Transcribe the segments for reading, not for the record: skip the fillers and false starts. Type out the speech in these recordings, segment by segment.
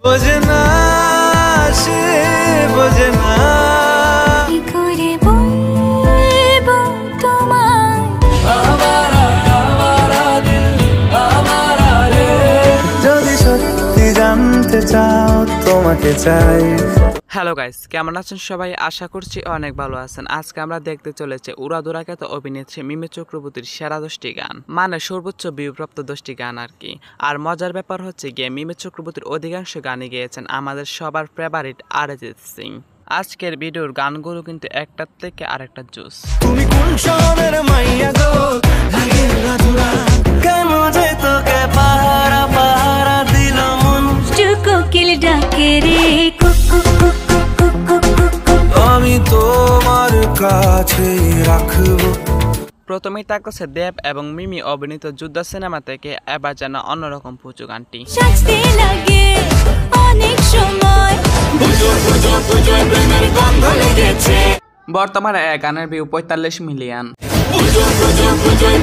বোঝে না সে বোঝে না কি করে বলবো তোমায় যদি সত্যি জানতে চাও তোমাকে চাই। হ্যালো গাইস, কেমন আছেন সবাই? আশা করছি অনেক ভালো আছেন। আজকে আমরা দেখতে চলেছি উড়াধুরা খ্যাত অভিনেত্রী মিমি চক্রবর্তীর সেরা 10টি গান, মানে সর্বোচ্চ ভিউপ্রাপ্ত 10টি গান আর কি। আর মজার ব্যাপার হচ্ছে গিয়ে মিমি চক্রবর্তীর অধিকাংশ গানই গেয়েছেন আমাদের সবার ফেভারিট অরিজিৎ সিং। আজকের ভিডিওর গানগুলো কিন্তু একটার থেকে আরেকটা জোস। তুমি কোন শহরের মাইয়া গো, লাগে উড়াধুরা, কেন যে তোকে পাহারা পাহারা দিল মন, কোকিল ডাকে রে কুকু কুকু কুকু কুকু, আমি তোমার কাছে রাখবো। প্রথমেই থাকছে দেব এবং মিমি অভিনীত যুদ্ধ সিনেমা থেকে এবার যেন অন্যরকম পুজো গানটি। সাজতে লাগে অনেক সময়, প্রেমের গন্ধ লেগেছে, বর্তমানে এক গানের ভিউ 45 মিলিয়ন।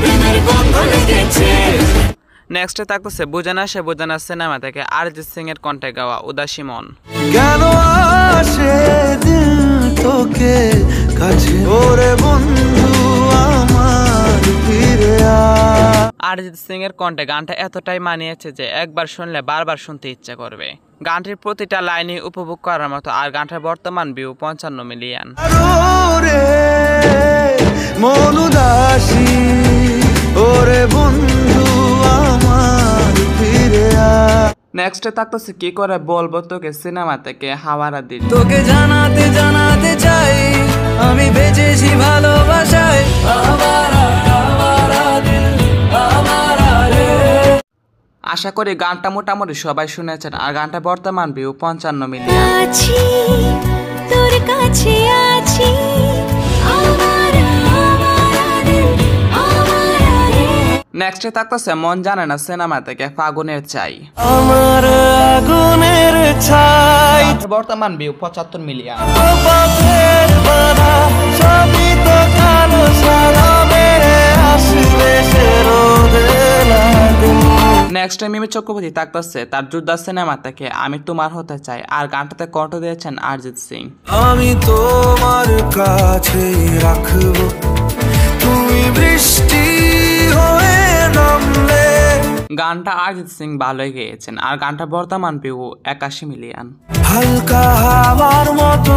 প্রেমের গন্ধ লেগেছে। নেক্সটে থাকতেছে বুঝানা সে বুঝানা সিনেমা থেকে অরিজিৎ সিং এর কণ্ঠে গাওয়া উদাসী মন। কেন আসে দিল তোকে কাছে, ওরে বন্ধু আমার ফিরে আ। অরিজিৎ সিং এর কণ্ঠে গানটা এতটাই মানিয়েছে যে একবার শুনলে বারবার শুনতে ইচ্ছা করবে। গানটির প্রতিটা লাইনই উপভোগ করার মতো, আর গানটার বর্তমান ভিউ 55 মিলিয়ন। ওরে মন উদাসী, ওরে বন্ধু আমার ফিরে আ। নেক্সটে থাকতেছে কি করে বলবো তোকে সিনেমা থেকে হাওয়ারা দিল। তোকে জানাতে জানাতে চাই আমি বেঁচেছি ভালোবাসায়, আশা করি গানটা মোটামুটি সবাই শুনেছেন, আর গানটা বর্তমান ভিউ 55 মিলিয়ন। আছি তোর কাছে আছি, নেক্সটে থাকতেছে মন জানে না সিনেমা থেকে ফাগুনের চাই। আমার আগুনের ছাই, বর্তমান ভিউ 75 মিলিয়ন। পথের বাধা সবই তো কালো সাদা মেরে আসবে সে রোদে লাগে। নেক্সটে মিমি চক্রবর্তী থাকতেছে তার যোদ্ধা সিনেমা থেকে আমি তোমার হতে চাই, আর গানটাতে কণ্ঠ দিয়েছেন অরিজিৎ সিং। আমি তোমার কাছে রাখবো, তুমি বৃষ্টি হয়ে নামলে। গানটা অরিজিৎ সিং ভালোই গেয়েছেন, আর গানটা বর্তমান ভিউ 81 মিলিয়ন। হালকা হাওয়ার মতো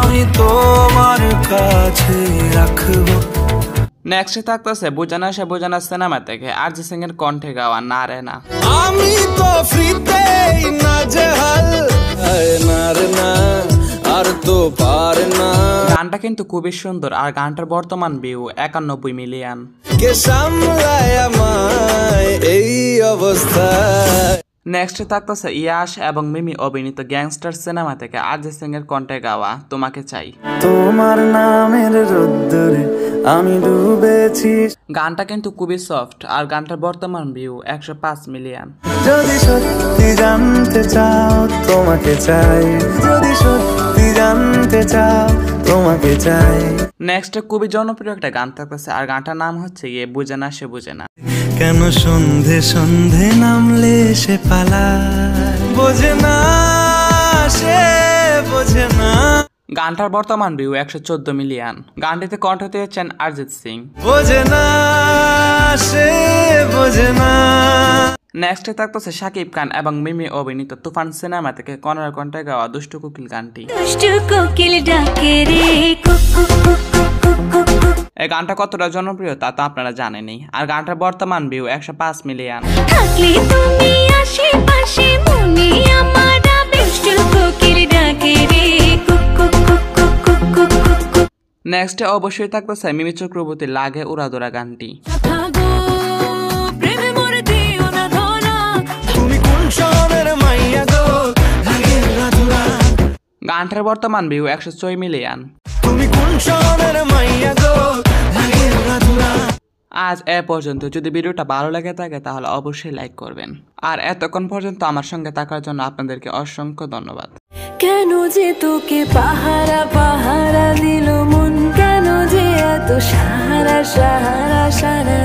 আমি তোমার কাছে রাখবো। নেক্সটে থাকতেছে বুঝানা সে বুঝানা সিনেমা থেকে অরিজিৎ সিং এর কণ্ঠে গাওয়া না রে না। আমি তো ফ্রিতে নাজেহাল, না রে না আর তো পার না। গানটা কিন্তু খুবই সুন্দর, আর গানটার বর্তমান ভিউ 91 মিলিয়ন। কে সামলায় আমায় এই অবস্থায়। নেক্সটে থাকতেছে ইয়াশ এবং মিমি অভিনীত গ্যাংস্টার সিনেমা থেকে অরিজিৎ সিং এর কণ্ঠে গাওয়া তোমাকে চাই। তোমার নামের রোদ্দুরে আমি ডুবেছি। গানটা কিন্তু খুবই সফট, আর গানটার বর্তমান ভিউ 105 মিলিয়ন। যদি সত্যি জানতে চাও তোমাকে চাই, যদি সত্যি জানতে চাও তোমাকে চাই। নেক্সটে খুবই জনপ্রিয় একটা গান থাকতেছে, আর গানটার নাম হচ্ছে গিয়ে বুঝে না সে বুঝে না। কেন সন্ধে সন্ধে নামলে সে পালায়, বোঝে না সে বোঝে না। গানটার বর্তমান ভিউ 114 মিলিয়ন। গানটিতে কণ্ঠ দিয়েছেন অরিজিৎ সিং। বোঝে না সে বোঝে না। নেক্সটে থাকতেছে শাকিব খান এবং মিমি অভিনীত তুফান সিনেমা থেকে কনড় কণ্ঠে গাওয়া দুষ্টু কোকিল গানটি। দুষ্টু কোকিল ডাকে রে কুকু কুকু কুকু, এই গানটা কতটা জনপ্রিয় তা তো আপনারা জানেনই, আর গানটার বর্তমান ভিউ 105 মিলিয়ন। থাকলে তুমি আশেপাশে মনে আমার দুষ্টু কোকিল ডাকে রে কুকু কুকু কুকু কুকু। নেক্সটে অবশ্যই থাকতেছে মিমি চক্রবর্তীর লাগে উড়াধুরা গানটি। তুমি কোন শহরের মাইয়া গো, লাগে উড়াধুরা, গানটার বর্তমান ভিউ 106 মিলিয়ন। তুমি কোন শহরের মাইয়া গো, লাগে উড়াধুরা। আজ এ পর্যন্ত। যদি ভিডিওটা ভালো লেগে থাকে তাহলে অবশ্যই লাইক করবেন, আর এতক্ষণ পর্যন্ত আমার সঙ্গে থাকার জন্য আপনাদেরকে অসংখ্য ধন্যবাদ। কেন যে তোকে পাহারা পাহারা দিল মন, কেন যে এত সাহারা সাহারা সারা